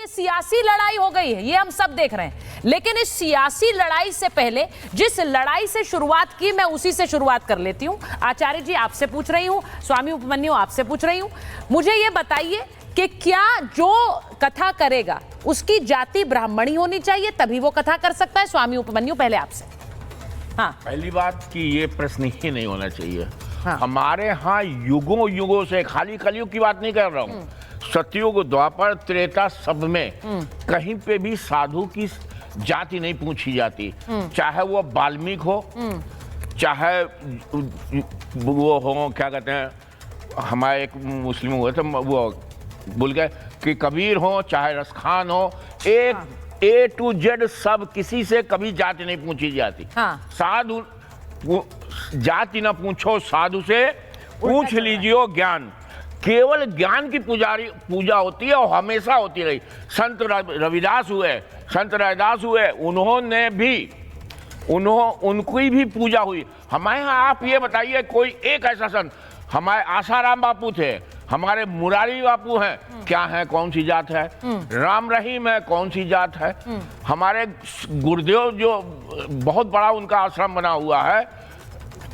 सियासी लड़ाई हो गई है, ये हम सब देख रहे हैं, लेकिन इस सियासी लड़ाई से पहले जिस लड़ाई से शुरुआत की, मैं उसी से शुरुआत कर लेती हूं। आचार्य जी आपसे पूछ रही हूं, स्वामी उपमन्यु आपसे पूछ रही हूं, मुझे ये बताइए कि क्या जो कथा करेगा उसकी जाति ब्राह्मणी होनी चाहिए, तभी वो कथा कर सकता है? स्वामी उपमन्यु पहले आपसे। हाँ, पहली बात कि ये प्रश्न ही नहीं होना चाहिए। हाँ। हमारे यहाँ युगों युगों से, खाली कलयुग की बात नहीं कर रहा हूँ, सतयुग, द्वापर, त्रेता, सब में कहीं पे भी साधु की जाति नहीं पूछी जाती, चाहे वो वाल्मीकि हो, चाहे वो हो, क्या कहते हैं, हमारे एक मुस्लिम हुए थे, वो भूल गए, कि कबीर हो, चाहे रसखान हो, एक A to Z सब, किसी से कभी जाति नहीं पूछी जाती। हाँ। साधु जाति ना पूछो, साधु से पूछ लीजिए ज्ञान। केवल ज्ञान की पूजा होती है और हमेशा होती रही। संत रविदास हुए, संत रविदास हुए, उन्होंने भी उनकी भी पूजा हुई। हमारे यहाँ आप ये बताइए कोई एक ऐसा संत, हमारे आसाराम बापू थे, हमारे मुरारी बापू हैं, क्या है, कौन सी जात है? राम रहीम है, कौन सी जात है? हमारे गुरुदेव जो बहुत बड़ा उनका आश्रम बना हुआ है,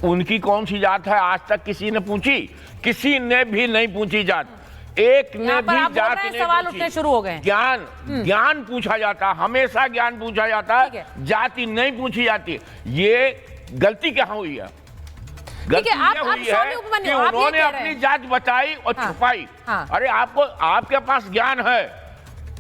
उनकी कौन सी जात है? आज तक किसी ने पूछी? किसी ने भी नहीं पूछी जात, एक ने भी जात नहीं सवाल उठने शुरू हो गए। ज्ञान पूछा जाता, हमेशा ज्ञान पूछा जाता है, जाति नहीं पूछी जाती। ये गलती कहाँ हुई है? गलती ये हुई है कि उन्होंने अपनी जात बताई और छुपाई। अरे आपके पास ज्ञान है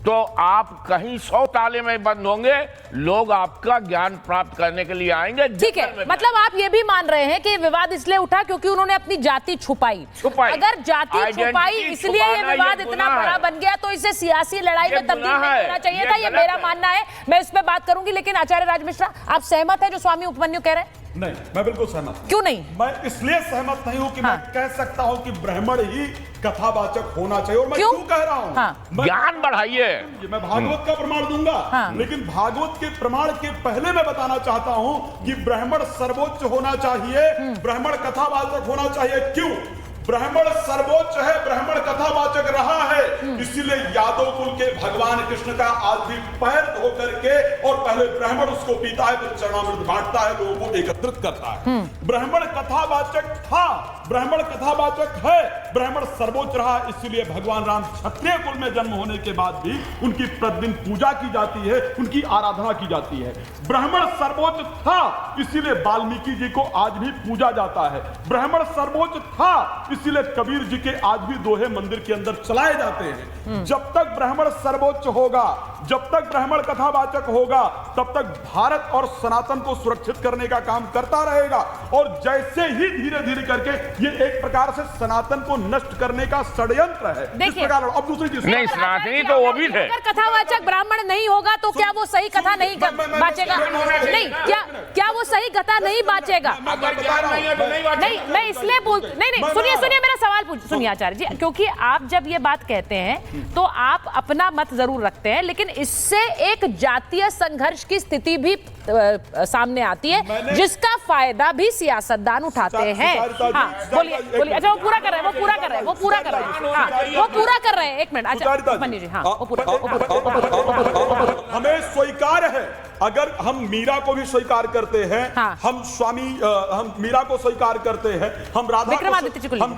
तो आप कहीं 100 ताले में बंद होंगे, लोग आपका ज्ञान प्राप्त करने के लिए आएंगे। ठीक है, मतलब आप ये भी मान रहे हैं कि विवाद इसलिए उठा क्योंकि उन्होंने अपनी जाति छुपाई। अगर जाति छुपाई इसलिए ये विवाद इतना बड़ा बन गया, तो इसे सियासी लड़ाई में तब्दील नहीं होना चाहिए था। ये मेरा मानना है, मैं इस पे बात करूंगी। लेकिन आचार्य राज मिश्रा, आप सहमत है जो स्वामी उपमन्यु कह रहे हैं? नहीं, मैं बिल्कुल सहमत। क्यों नहीं? मैं इसलिए सहमत नहीं हूं कि मैं कह सकता हूं कि ब्राह्मण ही कथावाचक होना चाहिए। और मैं क्यों कह रहा हूं? ज्ञान बढ़ाइए। मैं भागवत का प्रमाण दूंगा, लेकिन भागवत के प्रमाण के पहले मैं बताना चाहता हूं कि ब्राह्मण सर्वोच्च होना चाहिए, ब्राह्मण कथावाचक होना चाहिए। क्यों? ब्राह्मण सर्वोच्च है, ब्राह्मण कथावाचक रहा है, इसीलिए यादव कुल के भगवान कृष्ण का आज भी पैर धो करके और पहले ब्राह्मण उसको पीता है, फिर चरणामृत बांटता है, लोगों को एकत्रित करता है। ब्राह्मण कथावाचक था, ब्राह्मण कथावाचक है, ब्राह्मण सर्वोच्च रहा, इसीलिए भगवान राम क्षत्रिय कुल में जन्म होने के बाद भी उनकी प्रतिदिन पूजा की जाती है, उनकी आराधना की जाती है। ब्राह्मण सर्वोच्च था, इसीलिए वाल्मीकि जी को आज भी पूजा जाता है। ब्राह्मण सर्वोच्च था, इसीलिए कबीर जी के आज भी दोहे मंदिर के अंदर चलाए जाते हैं। जब तक ब्राह्मण सर्वोच्च होगा, जब तक ब्राह्मण कथावाचक होगा, तब तक भारत और सनातन को सुरक्षित करने का काम करता रहेगा। और जैसे ही धीरे धीरे करके ये एक प्रकार से सनातन को नष्ट करने का षड्यंत्र है। इस प्रकार अब दूसरी चीज नहीं, सनातनी तो वो भी थे। अगर कथावाचक ब्राह्मण नहीं होगा तो क्या वो सही कथा नहीं बाचेगा? नहीं, क्या वो सही कथा नहीं बाचेगा? नहीं, मैं इसलिए नहीं, सुनिए मेरा सवाल सुनिए आचार्य जी, क्योंकि आप जब ये बात कहते हैं तो आप अपना मत जरूर रखते हैं, लेकिन इससे एक जातीय संघर्ष की स्थिति भी सामने आती है, जिसका फायदा भी सियासतदान उठाते हैं। हाँ, बोलिए। अच्छा, वो पूरा कर रहे हैं, वो पूरा कर रहे हैं। एक मिनट, अच्छा मन्यु जी, हाँ, वो पूरा। हमें स्वीकार है, अगर हम मीरा को भी स्वीकार करते हैं, हम मीरा को स्वीकार करते हैं, हम राधा को, हम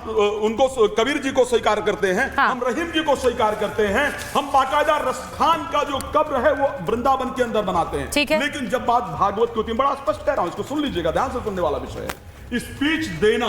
उनको कबीर जी को स्वीकार करते हैं, हम रहीम जी को स्वीकार करते हैं, हम बाकायदा रसखान का जो कब्र है वो वृंदावन के अंदर बनाते हैं। लेकिन जब बात भागवत की होती है, बड़ा स्पष्ट कह रहा हूं, इसको सुन लीजिएगा, ध्यान से सुनने वाला विषय है। स्पीच देना,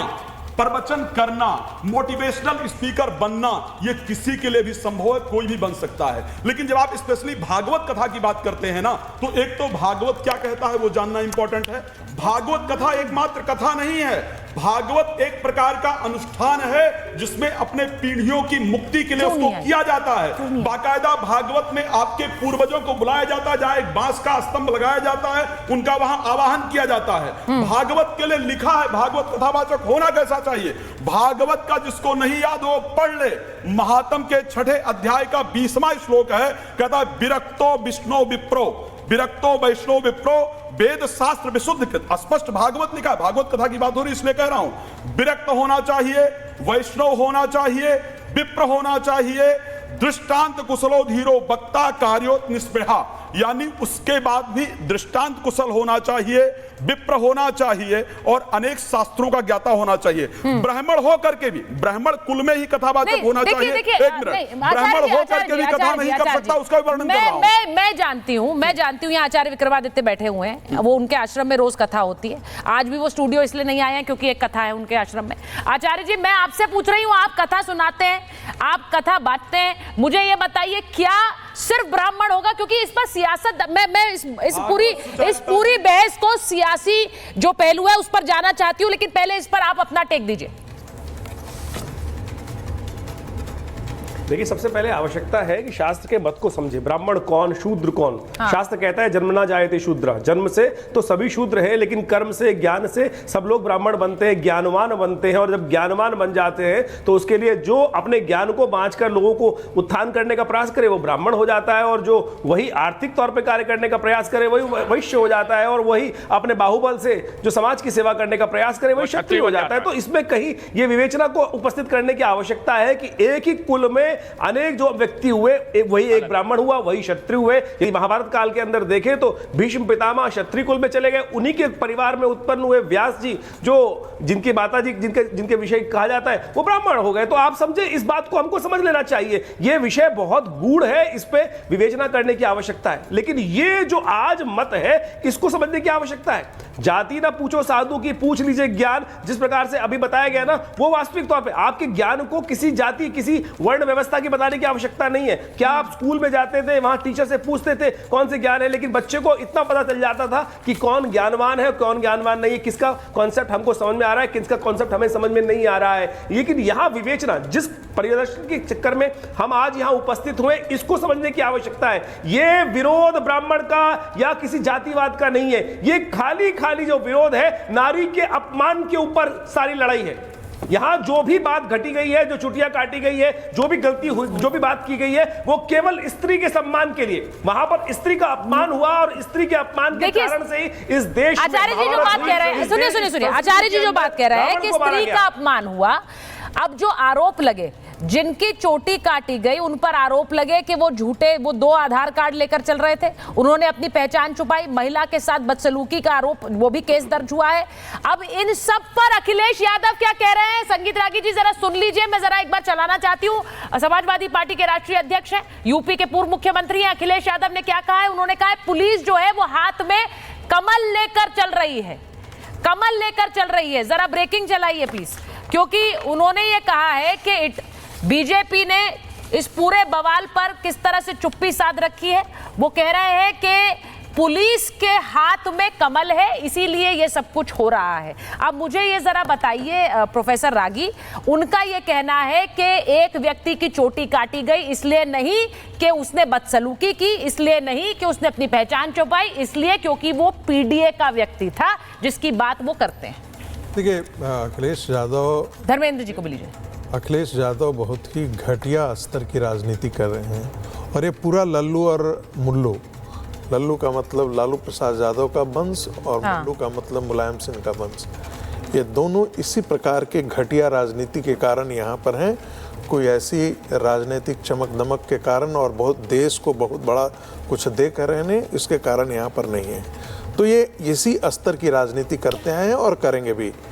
प्रवचन करना, मोटिवेशनल स्पीकर बनना, ये किसी के लिए भी संभव है, कोई भी बन सकता है। लेकिन जब आप स्पेशली भागवत कथा की बात करते हैं ना, तो एक तो भागवत क्या कहता है वो जानना इंपॉर्टेंट है। भागवत कथा एकमात्र कथा नहीं है, भागवत एक प्रकार का अनुष्ठान है जिसमें अपने पीढ़ियों की मुक्ति के लिए उसको किया जाता है। बाकायदा भागवत में आपके पूर्वजों को बुलाया जाता है, जहां एक बांस का स्तंभ लगाया जाता है, उनका वहां आवाहन किया जाता है। भागवत के लिए लिखा है, भागवत कथावाचक होना कैसा चाहिए। भागवत का जिसको नहीं याद हो पढ़ ले, महात्म के 6 अध्याय का 20वां श्लोक है, कहता है विरक्तो विष्णु विप्रो, विरक्तो वैष्णव विप्रो वेद शास्त्र विशुद्ध कृत। स्पष्ट भागवत लिखा है, भागवत कथा की बात हो रही इसलिए कह रहा हूं। विरक्त होना चाहिए, वैष्णव होना चाहिए, विप्र होना चाहिए, दृष्टांत कुशलो धीरो वक्ता कार्यो निष्पृहा, यानी उसके बाद भी दृष्टांत कुशल होना चाहिए, विप्र होना चाहिए और अनेक शास्त्रों का ज्ञाता होना चाहिए। ब्राह्मण हो करके भी, ब्राह्मण कुल में ही कथावाचक होना चाहिए। एक मिनट, ब्राह्मण हो करके भी कथा नहीं कर सकता, उसका वर्णन कर रहा हूं। मैं जानती हूँ यहाँ आचार्य विक्रमादित्य बैठे हुए हैं, वो उनके आश्रम में रोज कथा होती है। आज भी वो स्टूडियो इसलिए नहीं आए हैं क्योंकि एक कथा है उनके आश्रम में। आचार्य जी, मैं आपसे पूछ रही हूँ, आप कथा सुनाते हैं, आप कथा बांटते हैं, मुझे ये बताइए क्या सिर्फ ब्राह्मण होगा? क्योंकि इस पर सियासत, मैं इस पूरी बहस को सियासी जो पहलू है उस पर जाना चाहती हूं, लेकिन पहले इस पर आप अपना टेक दीजिए। देखिए, सबसे पहले आवश्यकता है कि शास्त्र के मत को समझे। ब्राह्मण कौन, शूद्र कौन? हाँ। शास्त्र कहता है जन्म ना जायते शूद्र, जन्म से तो सभी शूद्र हैं, लेकिन कर्म से, ज्ञान से सब लोग ब्राह्मण बनते हैं, ज्ञानवान बनते हैं। और जब ज्ञानवान बन जाते हैं तो उसके लिए जो अपने ज्ञान को बांचकर लोगों को उत्थान करने का प्रयास करे वो ब्राह्मण हो जाता है, और जो वही आर्थिक तौर पर कार्य करने का प्रयास करे वही वैश्य हो जाता है, और वही अपने बाहुबल से जो समाज की सेवा करने का प्रयास करे वही क्षत्रिय हो जाता है। तो इसमें कहीं ये विवेचना को उपस्थित करने की आवश्यकता है कि एक ही कुल में अनेक जो व्यक्ति हुए, वही एक ब्राह्मण हुआ, वही क्षत्रिय हुए। यदि महाभारत काल के अंदर देखें तो भीष्म पितामह क्षत्रिय कुल में चले गए, उन्हीं के परिवार में उत्पन्न हुए व्यास जी, जो जिनकी माता जी जिनके विषय कहा जाता है, वो ब्राह्मण हो गए। तो आप समझे, इस बात को हमको समझ लेना चाहिए। यह विषय बहुत गूढ़ है, इस पे विवेचना करने की आवश्यकता है। लेकिन ये जो आज मत है, इसको समझने की आवश्यकता है। जाति ना पूछो साधु की, पूछ लीजिए ज्ञान, जिस प्रकार से अभी बताया गया ना, वो वास्तविक तौर पे आपके ज्ञान को किसी जाति, किसी वर्ण व्यवस्था की बताने की आवश्यकता नहीं है। क्या आप स्कूल में जाते थे, वहां टीचर से पूछते थे कौन से ज्ञान है, लेकिन बच्चे को इतना पता चल जाता था कि कौन ज्ञानवान है, कौन ज्ञानवान नहीं है, किसका कॉन्सेप्ट हमको समझ में आ रहा है, किसका कॉन्सेप्ट हमें समझ में नहीं आ रहा है। लेकिन यहां विवेचना, जिस परिदर्शन के चक्कर में हम आज यहां उपस्थित हुए, इसको समझने की आवश्यकता है। यह विरोध ब्राह्मण का या किसी जातिवाद का नहीं है, ये खाली जो विरोध है नारी के अपमान के ऊपर सारी लड़ाई है। यहां जो भी बात घटी गई है, जो चुटिया काटी गई है, जो भी गलती हुई, जो भी बात की गई है, वो केवल स्त्री के सम्मान के लिए। वहां पर स्त्री का अपमान हुआ और स्त्री के अपमान के कारण से ही इस देश में आचार्य जी जो बात कह रहे हैं, सुनिए, आचार्य जी जो बात कह रहे हैं कि स्त्री का अपमान हुआ, अब जो आरोप लगे, जिनकी चोटी काटी गई उन पर आरोप लगे कि वो झूठे, वो 2 आधार कार्ड लेकर चल रहे थे, उन्होंने अपनी पहचान छुपाई, महिला के साथ बदसलूकी का आरोप, वो भी केस दर्ज हुआ है। अब इन सब पर अखिलेश यादव क्या कह रहे हैं? संगीत रागी जी जरा सुन लीजिए, मैं जरा एक बार चलाना चाहती हूँ। समाजवादी पार्टी के राष्ट्रीय अध्यक्ष हैं, यूपी के पूर्व मुख्यमंत्री हैं अखिलेश यादव ने क्या कहा है? उन्होंने कहा है पुलिस जो है वो हाथ में कमल लेकर चल रही है, कमल लेकर चल रही है। जरा ब्रेकिंग चलाइए प्लीज, क्योंकि उन्होंने ये कहा है कि बीजेपी ने इस पूरे बवाल पर किस तरह से चुप्पी साध रखी है। वो कह रहे हैं कि पुलिस के हाथ में कमल है, इसीलिए ये सब कुछ हो रहा है। अब मुझे ये जरा बताइए प्रोफेसर रागी, उनका ये कहना है कि एक व्यक्ति की चोटी काटी गई, इसलिए नहीं कि उसने बदसलूकी की, इसलिए नहीं कि उसने अपनी पहचान छुपाई, इसलिए क्योंकि वो पीडीए का व्यक्ति था जिसकी बात वो करते हैं। देखिए, अखिलेश यादव, धर्मेंद्र जी को भी लीजिए। अखिलेश यादव बहुत ही घटिया स्तर की राजनीति कर रहे हैं, और ये पूरा लल्लू और मुल्लू, लल्लू का मतलब लालू प्रसाद यादव का वंश और मुल्लू का मतलब मुलायम सिंह का वंश, ये दोनों इसी प्रकार के घटिया राजनीति के कारण यहाँ पर हैं। कोई ऐसी राजनीतिक चमक दमक के कारण और बहुत देश को बहुत बड़ा कुछ दे कर रहने, इसके कारण यहाँ पर नहीं है। तो ये इसी स्तर की राजनीति करते हैं और करेंगे भी।